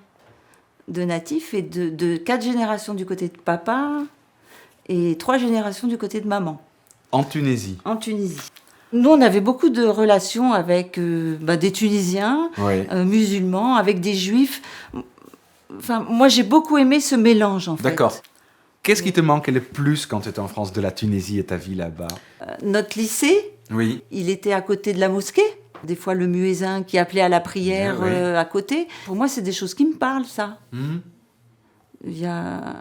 Speaker 14: de natifs et de 4 générations du côté de papa et 3 générations du côté de maman,
Speaker 2: En Tunisie.
Speaker 14: en Tunisie. Nous, on avait beaucoup de relations avec des Tunisiens,
Speaker 2: Oui.
Speaker 14: musulmans, avec des juifs. Enfin, moi, j'ai beaucoup aimé ce mélange, en fait.
Speaker 2: D'accord. Qu'est-ce qui te manquait le plus quand tu étais en France de la Tunisie et ta vie là-bas?
Speaker 14: Notre lycée,
Speaker 2: Oui.
Speaker 14: il était à côté de la mosquée. Des fois, le muezzin qui appelait à la prière
Speaker 2: Oui.
Speaker 14: à côté. Pour moi, c'est des choses qui me parlent, ça.
Speaker 2: Mhm.
Speaker 14: Il y a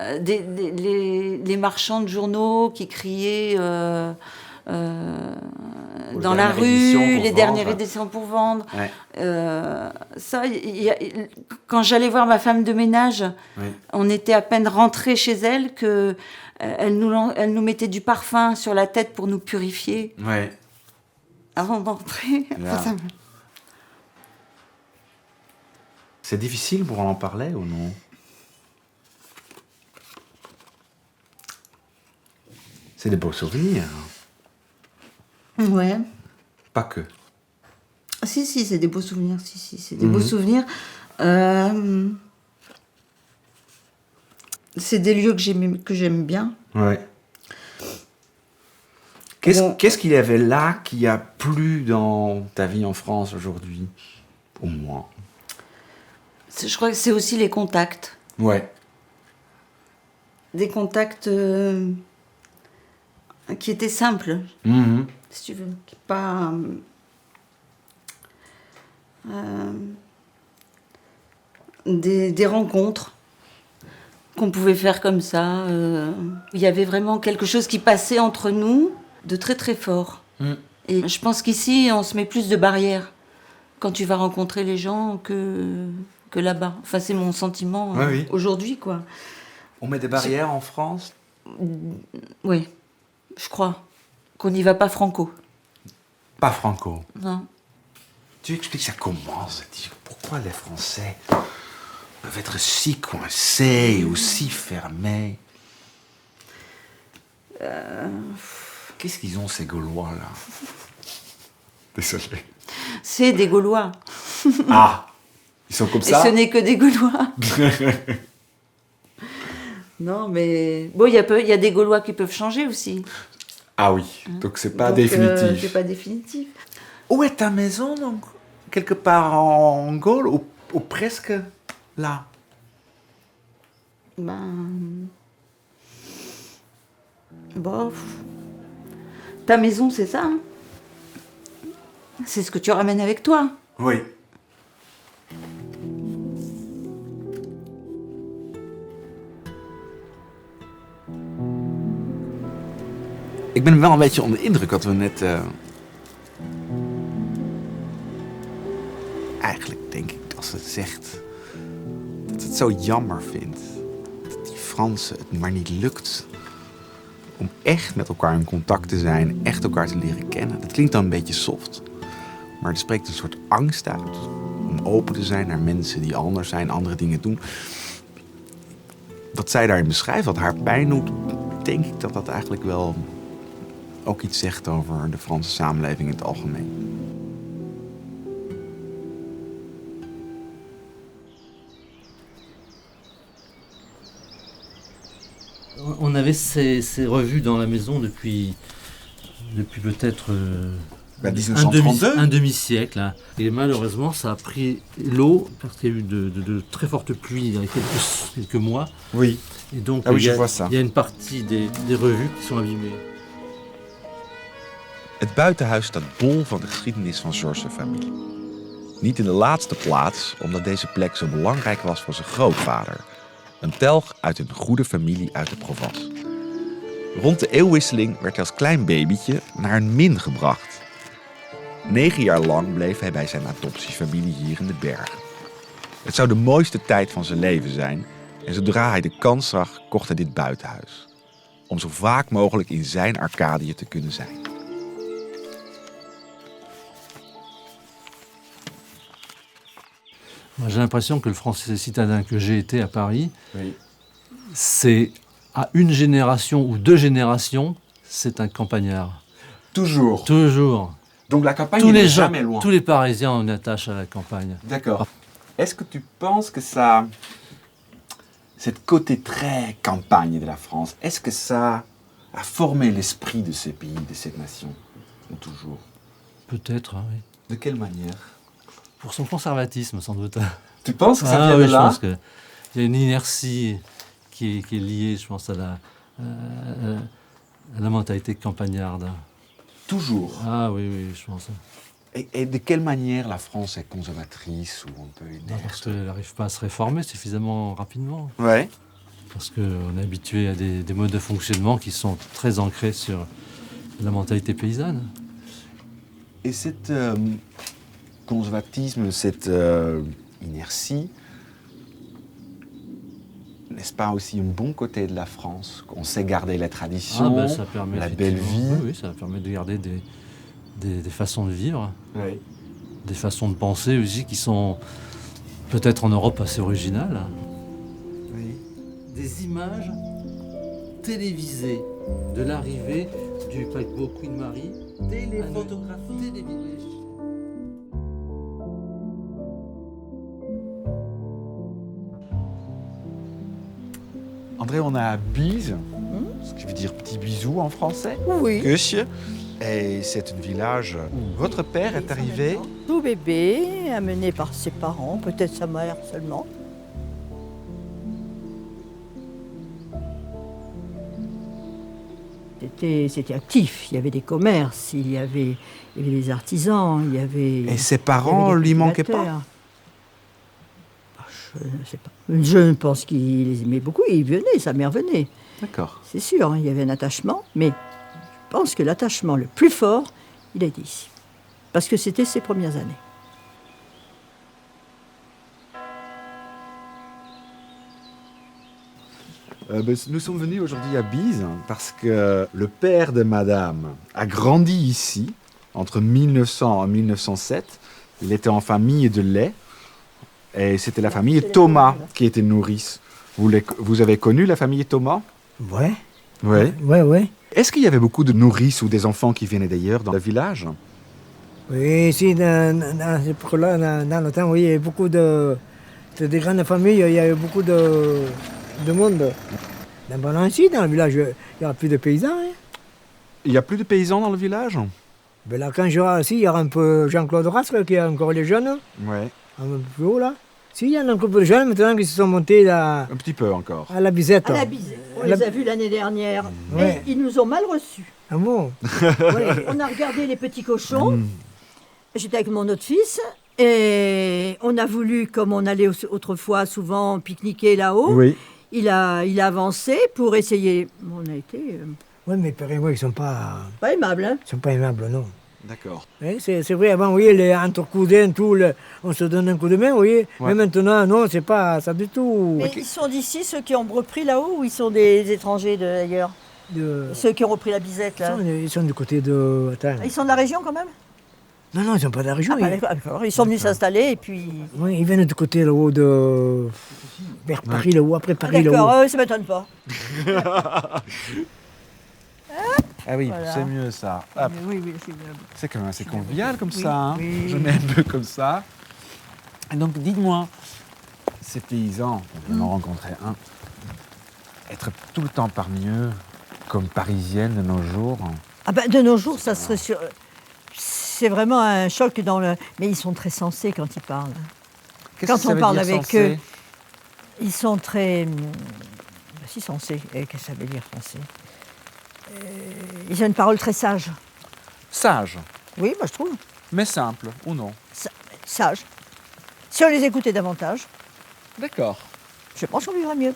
Speaker 14: les marchands de journaux qui criaient dans la
Speaker 2: dernières éditions
Speaker 14: rue,
Speaker 2: pour
Speaker 14: les dernières
Speaker 2: vendre.
Speaker 14: éditions pour vendre.
Speaker 2: Ouais.
Speaker 14: Ça, quand j'allais voir ma femme de ménage,
Speaker 2: Oui.
Speaker 14: on était à peine rentrés chez elle que elle nous mettait du parfum sur la tête pour nous purifier
Speaker 2: Oui.
Speaker 14: avant d'entrer.
Speaker 2: Là.
Speaker 14: Ça me-
Speaker 2: C'est difficile pour en parler ou non? C'est des beaux souvenirs.
Speaker 14: Ouais.
Speaker 2: Pas que.
Speaker 14: Si, c'est des beaux souvenirs. Si, c'est des
Speaker 2: Mhm.
Speaker 14: beaux souvenirs. C'est des lieux que j'aime bien.
Speaker 2: Ouais. Qu'est-ce qu'il y avait là qui a plu dans ta vie en France aujourd'hui? Au moins.
Speaker 14: Je crois que c'est aussi les contacts.
Speaker 2: Ouais.
Speaker 14: Des contacts qui étaient simples,
Speaker 2: Mhm.
Speaker 14: si tu veux. Pas... des rencontres qu'on pouvait faire comme ça. Il y avait vraiment quelque chose qui passait entre nous de très très fort.
Speaker 2: Mm.
Speaker 14: Et je pense qu'ici, on se met plus de barrières quand tu vas rencontrer les gens que là-bas. Enfin, c'est mon sentiment
Speaker 2: Ouais, oui.
Speaker 14: aujourd'hui, quoi.
Speaker 2: On met des barrières en France?
Speaker 14: Oui, je crois qu'on n'y va pas franco.
Speaker 2: Pas franco.
Speaker 14: Non.
Speaker 2: Tu expliques ça comment? Pourquoi les Français peuvent être si coincés ou si fermés? Qu'est-ce qu'ils ont, ces Gaulois, là? Désolé.
Speaker 14: C'est des Gaulois.
Speaker 2: Ah! Ils sont comme ça?
Speaker 14: Et ce n'est que des Gaulois. Non, mais... Bon, il y a des Gaulois qui peuvent changer aussi.
Speaker 2: Ah oui, donc c'est pas
Speaker 14: Donc,
Speaker 2: définitif.
Speaker 14: c'est pas définitif.
Speaker 2: Où est ta maison, donc? Quelque part en Gaule ou presque là?
Speaker 14: Ben... Bof. Ta maison, c'est ça, hein? C'est ce que tu ramènes avec toi.
Speaker 2: Oui. Ik ben wel een beetje onder de indruk wat we net
Speaker 1: eigenlijk denk ik dat ze zegt dat het zo jammer vindt dat die Fransen het maar niet lukt om echt met elkaar in contact te zijn, echt elkaar te leren kennen. Dat klinkt dan een beetje soft, maar er spreekt een soort angst uit om open te zijn naar mensen die anders zijn, andere dingen doen. Wat zij daarin beschrijft, wat haar pijn doet, denk ik dat dat eigenlijk wel ook iets zegt over de Franse samenleving in het algemeen.
Speaker 16: On avait ces revues dans la maison depuis peut-être un demi-siècle. Hein. Et malheureusement, ça a pris l'eau parce qu'il y a eu de très fortes pluies il y a quelques mois.
Speaker 1: Oui.
Speaker 16: Et donc,
Speaker 1: je vois ça.
Speaker 16: Il y a une partie des revues qui sont abîmées.
Speaker 1: Het buitenhuis staat bol van de geschiedenis van Georges' familie. Niet in de laatste plaats omdat deze plek zo belangrijk was voor zijn grootvader. Een telg uit een goede familie uit de Provence. Rond de eeuwwisseling werd hij als klein babytje naar een min gebracht. 9 jaar lang bleef hij bij zijn adoptiefamilie hier in de bergen. Het zou de mooiste tijd van zijn leven zijn en zodra hij de kans zag, kocht hij dit buitenhuis. Om zo vaak mogelijk in zijn Arcadië te kunnen zijn.
Speaker 16: Moi, j'ai l'impression que le français citadin que j'ai été à Paris,
Speaker 1: oui.
Speaker 16: C'est à une génération ou 2 générations, c'est un campagnard.
Speaker 1: Toujours.
Speaker 16: Toujours.
Speaker 1: Donc la campagne n'est jamais loin.
Speaker 16: Tous les Parisiens ont une attache à la campagne.
Speaker 1: D'accord. Est-ce que tu penses que ça, cette côté très campagne de la France, est-ce que ça a formé l'esprit de ces pays, de cette nation, ou toujours?
Speaker 16: Peut-être, oui.
Speaker 1: De quelle manière?
Speaker 16: Pour son conservatisme, sans doute.
Speaker 1: Tu penses que ça vient de là?
Speaker 16: Je pense qu'il y a une inertie qui est liée, je pense, à la mentalité campagnarde.
Speaker 1: Toujours?
Speaker 16: Ah oui, je pense.
Speaker 1: Et de quelle manière la France est conservatrice ou un peu inerte?
Speaker 16: Parce qu'elle n'arrive pas à se réformer suffisamment rapidement.
Speaker 1: Ouais.
Speaker 16: Parce qu'on est habitué à des modes de fonctionnement qui sont très ancrés sur la mentalité paysanne.
Speaker 1: Et cet conservatisme, cette inertie, n'est-ce pas aussi un bon côté de la France? On sait garder les traditions,
Speaker 16: ça permet
Speaker 1: la belle vie.
Speaker 16: Oui, ça permet de garder des façons de vivre,
Speaker 1: oui.
Speaker 16: Des façons de penser aussi qui sont peut-être en Europe assez originales.
Speaker 1: Oui.
Speaker 16: Des images télévisées de l'arrivée du paquebot Queen Mary. Téléphotographies. Télévisées.
Speaker 1: André, on est à Bise, ce qui veut dire petit bisou en français.
Speaker 15: Oui.
Speaker 1: Kusje. Et c'est un village où votre père est arrivé.
Speaker 15: Tout bébé, amené par ses parents, peut-être sa mère seulement. C'était actif, il y avait des commerces, il y avait des artisans, il y avait...
Speaker 1: Et ses parents lui manquaient pas?
Speaker 15: Je ne sais pas. Je pense qu'il les aimait beaucoup et il venait, sa mère venait.
Speaker 1: D'accord.
Speaker 15: C'est sûr, il y avait un attachement, mais je pense que l'attachement le plus fort, il a été ici. Parce que c'était ses premières années.
Speaker 1: Nous sommes venus aujourd'hui à Bise parce que le père de madame a grandi ici entre 1900 et 1907. Il était en famille de lait et c'était la famille Thomas qui était nourrice. Vous avez connu la famille Thomas?
Speaker 19: Ouais.
Speaker 1: Ouais.
Speaker 19: Ouais.
Speaker 1: Est-ce qu'il y avait beaucoup de nourrices ou des enfants qui venaient d'ailleurs dans le village?
Speaker 19: Oui, ici, dans ce époque-là, dans le temps, oui, il y avait beaucoup de grandes familles, il y avait beaucoup de monde. Maintenant, ici, dans le village, il n'y aura plus de paysans. Hein.
Speaker 1: Il n'y a plus de paysans dans le village?
Speaker 19: Ben là, quand je vois ici, il y aura un peu Jean-Claude Rasque qui est encore les jeunes.
Speaker 1: Ouais.
Speaker 19: Un peu plus haut, là. Si, il y en a un couple de jeunes maintenant qui se sont montés là.
Speaker 1: Un petit peu encore.
Speaker 19: À la Bisette.
Speaker 15: À la Bisette. On les a vus l'année dernière.
Speaker 19: Ouais.
Speaker 15: Et ils nous ont mal reçus.
Speaker 19: Ah bon?
Speaker 15: Ouais. On a regardé les petits cochons. J'étais avec mon autre fils. Et on a voulu, comme on allait autrefois souvent pique-niquer là-haut,
Speaker 1: oui.
Speaker 15: il a avancé pour essayer. On a été.
Speaker 19: Oui, mais pareil, ils ne sont pas.
Speaker 15: Pas aimables, hein?
Speaker 19: Ils ne sont pas aimables, non.
Speaker 1: D'accord.
Speaker 19: Oui, c'est vrai, avant, vous voyez, entre cousins, on se donne un coup de main, vous voyez.
Speaker 1: Ouais.
Speaker 19: Mais maintenant, non, c'est pas ça du tout.
Speaker 15: Mais ils sont d'ici, ceux qui ont repris là-haut, ou ils sont des étrangers d'ailleurs Ceux qui ont repris la Bizette, là.
Speaker 19: Ils sont du côté de... Attends.
Speaker 15: Ils sont de la région, quand même?
Speaker 19: Non, ils ne sont pas de la région.
Speaker 15: D'accord. Ils sont venus s'installer, et puis...
Speaker 19: Oui, ils viennent du côté là-haut de... Vers Paris, là-haut, après Paris, là-haut.
Speaker 15: D'accord, ça ne m'étonne pas.
Speaker 2: Ah oui,
Speaker 15: Voilà.
Speaker 2: c'est mieux ça. Hop.
Speaker 15: Oui, c'est bien.
Speaker 2: C'est quand même assez convivial comme
Speaker 15: Oui,
Speaker 2: ça. Hein.
Speaker 15: oui.
Speaker 2: Je mets un peu comme ça. Et donc, dites-moi, ces paysans, on en rencontrait un, être tout le temps parmi eux, comme parisienne de nos jours.
Speaker 15: Ah ben, de nos jours, ça serait sûr... C'est vraiment un choc dans le... Mais ils sont très sensés quand ils parlent.
Speaker 2: Qu'est-ce
Speaker 15: Quand
Speaker 2: que ça
Speaker 15: on
Speaker 2: veut
Speaker 15: parle
Speaker 2: dire,
Speaker 15: avec
Speaker 2: sensé?
Speaker 15: eux, ils sont très... Si, sensés. Qu'est-ce que ça veut dire, sensé? Ils ont une parole très sage.
Speaker 2: Sage.
Speaker 15: Oui, moi je trouve.
Speaker 2: Mais simple, ou non?
Speaker 15: Sage. Si on les écoutait davantage,
Speaker 2: D'accord.
Speaker 15: je pense qu'on vivrait mieux.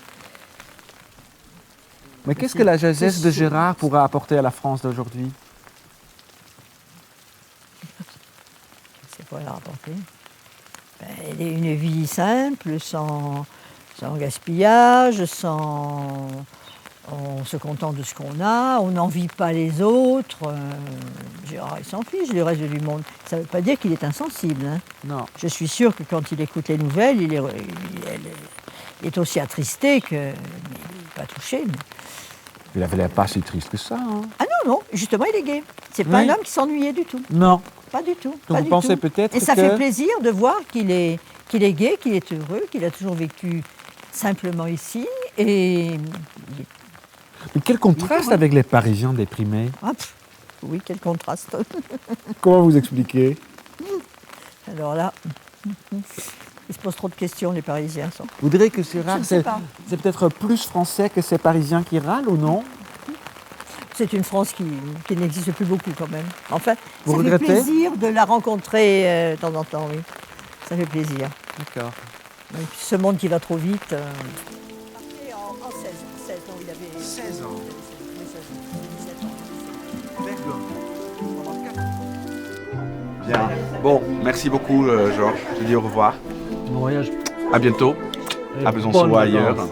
Speaker 2: Mais qu'est-ce que la jeunesse de Gérard pourra apporter à la France d'aujourd'hui?
Speaker 15: C'est quoi leur apporter? Une vie simple, sans gaspillage, on se contente de ce qu'on a, on n'envie pas les autres. Gérard, il s'en fiche du reste du monde. Ça ne veut pas dire qu'il est insensible. Hein.
Speaker 2: Non.
Speaker 15: Je suis sûre que quand il écoute les nouvelles, il est aussi attristé que... Mais il n'est pas touché. Mais...
Speaker 2: Il avait l'air pas si triste que ça. Hein.
Speaker 15: Ah non, justement, il est gai. C'est pas
Speaker 2: Oui.
Speaker 15: un homme qui s'ennuyait du tout.
Speaker 2: Non.
Speaker 15: Pas du tout.
Speaker 2: Donc
Speaker 15: pas
Speaker 2: vous
Speaker 15: du
Speaker 2: pensez
Speaker 15: tout.
Speaker 2: peut-être
Speaker 15: Et ça
Speaker 2: que-
Speaker 15: fait plaisir de voir qu'il est gai, qu'il est heureux, qu'il a toujours vécu simplement ici. Et
Speaker 2: Mais quel contraste avec les Parisiens déprimés.
Speaker 15: oui, quel contraste.
Speaker 2: Comment vous expliquez?
Speaker 15: Alors là, ils se posent trop de questions, les Parisiens.
Speaker 2: Vous direz que c'est
Speaker 15: Je
Speaker 2: rare,
Speaker 15: ne sais
Speaker 2: c'est
Speaker 15: pas.
Speaker 2: peut-être plus français que ces Parisiens qui râlent ou non?
Speaker 15: C'est une France qui n'existe plus beaucoup quand même. Enfin,
Speaker 2: Vous
Speaker 15: ça
Speaker 2: regrettez
Speaker 15: fait plaisir de la rencontrer de temps en temps, oui. Ça fait plaisir.
Speaker 2: D'accord.
Speaker 15: Et puis ce monde qui va trop vite. En 16 ans, il avait...
Speaker 2: 16 ans.
Speaker 1: Bien. Bon, merci beaucoup, Georges. Je te dis au revoir.
Speaker 16: Bon voyage.
Speaker 1: À bientôt.
Speaker 16: Et
Speaker 1: À Besançon
Speaker 16: bonnes
Speaker 1: ou ailleurs.
Speaker 16: vacances.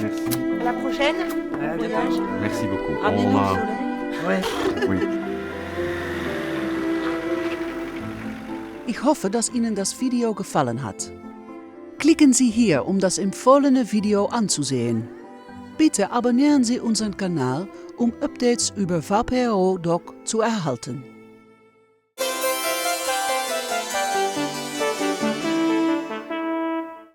Speaker 1: Merci.
Speaker 7: À la prochaine. Bon voyage.
Speaker 1: Merci beaucoup.
Speaker 7: Ramenez-nous
Speaker 1: On
Speaker 7: le
Speaker 1: a-
Speaker 7: soleil.
Speaker 1: Oui.
Speaker 20: Ich hoffe, dass Ihnen das Video gefallen hat. Klicken Sie hier, um das empfohlene Video anzusehen. Bitte abonnieren Sie unseren Kanal, um Updates über VPRO Doc zu erhalten.